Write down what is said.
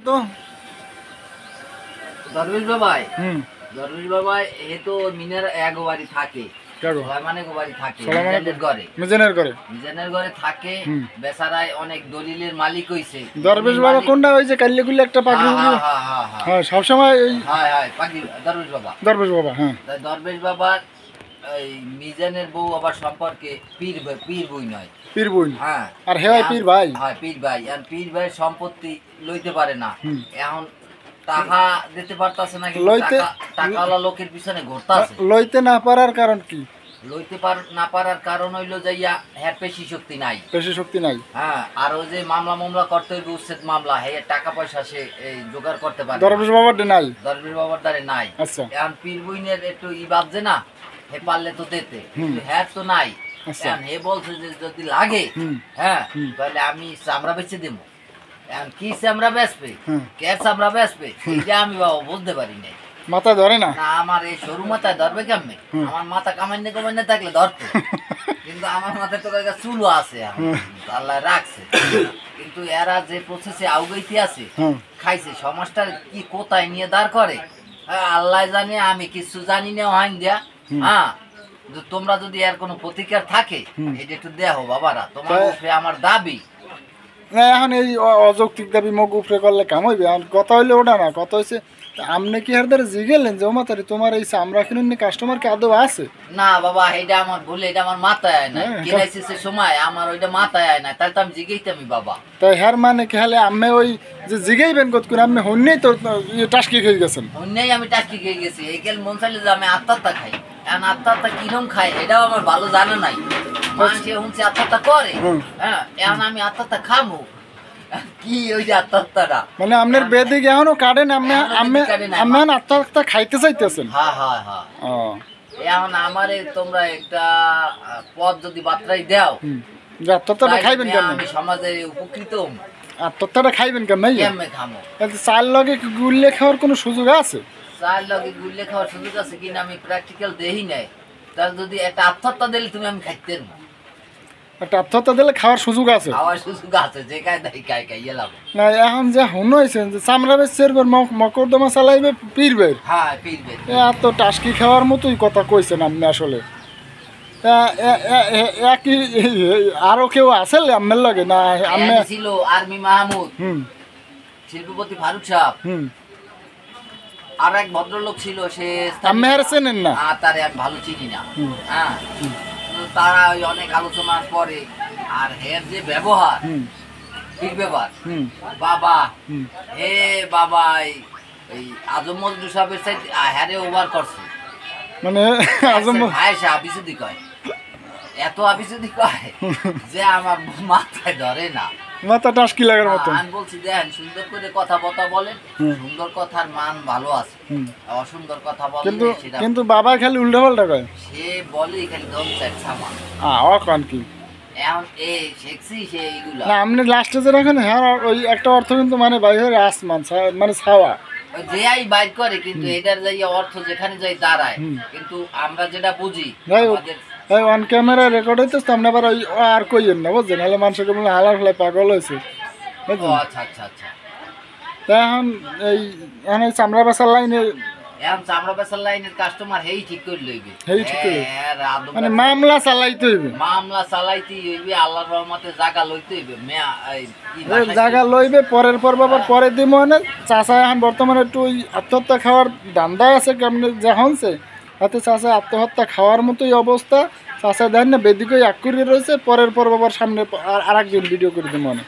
তো দরবেশ বাবাই দরবেশ বাবাই এ তো মিনার এক বাড়ি থাকে মিজানের ঘরে থাকে বেচারায় অনেক দলিলের মালিক হইছে। দরবেশ বাবা কোনটা হইছে কাল্লি গুলি একটা পাগড়ি হ্যাঁ সব সময় এই পাগড়ি দরবেশ বাবা হ্যাঁ দরবেশ বাবার এই মিজানের বউ আবার সম্পর্কে পীর বই নয়, পীর বই হ্যাঁ আর হে পীর ভাই, হ্যাঁ পীর ভাই। আর পীর ভাইয়ের সম্পত্তি লইতে পারে না, এখন টাকা দিতে পারতাছে না, কিন্তু টাকাওয়ালা লোকের পিছনে ঘুরতাছে। লইতে না পারার কারণ কি? লইতে না পারার কারণ হইলো যাইয়া হ্যাঁ পেশি শক্তি নাই, হ্যাঁ। আর ওই যে মামলা করতে হইবে উচ্ছেদ মামলা, হ্যাঁ টাকা পয়সা সে জোগাড় করতে পারে দরবেশ বাবার দ্বারে নাই। আচ্ছা, এখন পীর বইনের একটু ই ভাবছে না, হে পারলে তো দিতে, হ্যাঁ তো নাই। হে বলছে যে যদি লাগে হ্যাঁ তাহলে আমি চামড়া বেচে দেবো। এখন কি চামড়া বেচবে, কে চামড়া বেচবে, এটা আমি বাবা বুঝতে পারি নাই। মাথা ধরে না আমার এই সরু মাথায় ধরবে কেমনে? আমার মাথা কামাইনে থাকলে ধরতো, কিন্তু আমার মাথায় তো চুলও আছে, আল্লাহ রাখছে। কিন্তু এরা যে প্রসেসে আউগাইতে আছে, খাইছে সমাজটার কি কোথায় নিয়ে দাঁড় করে আল্লাহ জানে, আমি কিছু জানি না হইন দিয়া। হ্যাঁ তোমরা যদি এর কোনো প্রতিকার থাকে এটা একটু দেখো বাবারা, তোমার উপরে আমার দাবি। না এখন এই অযৌক্তিক দাবি মুখ উপরে করলে কাম হইবে। কথা হইলে ওটা না, কথা হয়েছে আপনি কি হার দ্বারা জিগেলেন যে ওমাতারি তোমার এই চামড়া কিনুন কাস্টমার কি আদৌ আছে? না বাবা, এটা আমার ভুল, এটা আমার মাথায় আয় না, কিনাইছিসের সময় আমার ওইটা মাথায় আয় না, তাহলে তো আমি জিগাইতামই বাবা। তাই হ্যার মানে কি হলে আমি ওই যে জিগাইবেন কত করে আপনি হন্যেই তো টাস্কি খেয়ে গেছেন? হন্যেই আমি টাস্কি খেয়ে গেছি। এই গেল মন চাইলে যে আমি আত্মাত্তা খাই, এখন আত্মাত্তা কিরম খাই এটাও আমার ভালো জানা নাই। মানুষ শুনছে আত্মাত্তা করে, হ্যাঁ এখন আমি আত্মাত্তা খামো কি ওই যে আত্মাত্তাটা মানে আপনার বেদিক এখনো কাটেন, আমি আত্মাত্তা খাইতে চাইতেছেন? হ্যাঁ হ্যাঁ হ্যাঁ। এখন আমারে তোমরা একটা পদ যদি বার্তায় দাও, আত্মাত্তাটা খাইবেন কেন? আমি সমাজে উপকৃত। আত্মাত্তাটা খাইবেন কেন? কেমনে খামো? চাল লগে গুল্লে খাওয়ার কোনো সুযোগ আছে? চাল লগে গুল্লে খাওয়ার সুযোগ আছে কিনা আমি প্র্যাকটিক্যাল দেই নাই। তাহলে যদি একটা আত্মাত্তা দিলে তুমি আমি খাইতে পারবো। একটা আত্মাত্তা দিলে খাওয়ার সুযোগ আছে? খাওয়ার সুযোগ আছে, যে খাইলাম না। এখন যে হইছেন যে চামড়া বেচের মকদ্দমা চালাইবে পীর ভাই, হ্যাঁ পীর ভাই এত টাস্কি খাওয়ার মতোই কথা কইছেন আপনি। আসলে একই আরো কেউ আছে আপনার লগে? না আমি ছিল আর্মি মাহমুদ, শিল্পপতি ফারুক সাহেব, আর এক ভদ্রলোক ছিল, সে আমি আর চেনেন না, তারে আমি ভালো চিনি না। হ্যাঁ তারা ওই অনেক আলোচনার পরে আর হের যে ব্যবহার, ঠিক ব্যবহার বাবা, হে বাবা এই আজম মজদুর সাহেবের সাইড হ্যারে ওভার করছে। মানে আজম ভাই সে আবিসুদি কয়, এত আবিসুদি কয় যে আমার মাথায় ধরে না, মাথা টাস্কি লাগার মতো। আমি বলছি দেখেন সুন্দর করে কথা বলেন, সুন্দর কথার মান ভালো আছে, অসুন্দর কথা বলে কিন্তু বাবা খালি উল্টা পাল্টা কয়, সে বলে খালি দম চাই সামা কন কি এখন এই সেক্সি সে এইগুলা না। আপনি লাস্টে যে রাখেন হ্যাঁ ওই একটা অর্থ কিন্তু মানে বাইরের আসমান মানে ছাওয়া যে আই বাইর করে, কিন্তু এটার যাই অর্থ যেখানে যাই দাঁড়ায়, কিন্তু আমরা যেটা বুঝি অন ক্যামেরা রেকর্ড হইতেছে, আপনি আবার ওই আর কইয়েন না বুঝছেন, নাহলে মানুষকে বলে হালার ফেলায় পাগল হয়েছে। আচ্ছা আচ্ছা আচ্ছা। এখন এই এখন চামড়া বেচার লাইনে, এখন চামড়া বেচার লাইনের কাস্টমার হেই ঠিক করে লইবে, মানে মামলা চালাইতে হইবে, আল্লাহর রহমতে জায়গা লইতে হইবে, জায়গা লইবে পরের পর বাবার পরে দিব। মানে চাচা এখন বর্তমানে একটু ওই আত্মহত্যা খাওয়ার দান্দায় আছে, কেমন যখনছে হাতে চাচা আত্মহত্যা খাওয়ার মতোই অবস্থা। চাচা দেন না বেদিকে এক করে রয়েছে, পরের পর বাবার সামনে আর একদিন ভিডিও করে দিব মনে।